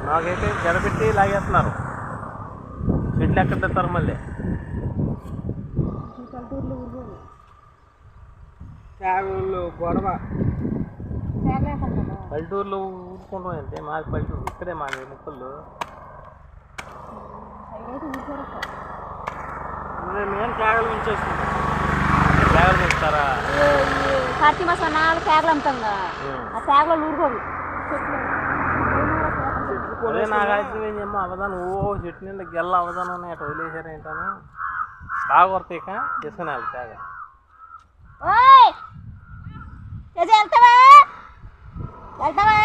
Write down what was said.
నాకైతే జడబెట్టి లాగేస్తున్నారు. చెట్లు ఎక్కడ తెస్తారు మళ్ళీ. గొడవ పల్లెటూరులో ఊరుకుంటాం అంటే మాది పల్లెటూరు. ఇక్కడే మాది ముక్కలు. మేము కేగలు ఉంచేసుకుంటాం. కేగలు పెంచుతారా? కార్తీక మాసం నాలుగు కేగలు అమ్ముతాం. ఆ కేగలు ఊరుకోరు. అదే నాగార్జున ఏం చెప్పమా అవదాను. చెట్టు నిండా గెల్ల అవదాను అటు వదిలేసారు ఏంటని బాగా కొడతాయి. ఇక తీసుకునేయాలి కేగ. వెళ్తావా వెళ్తావా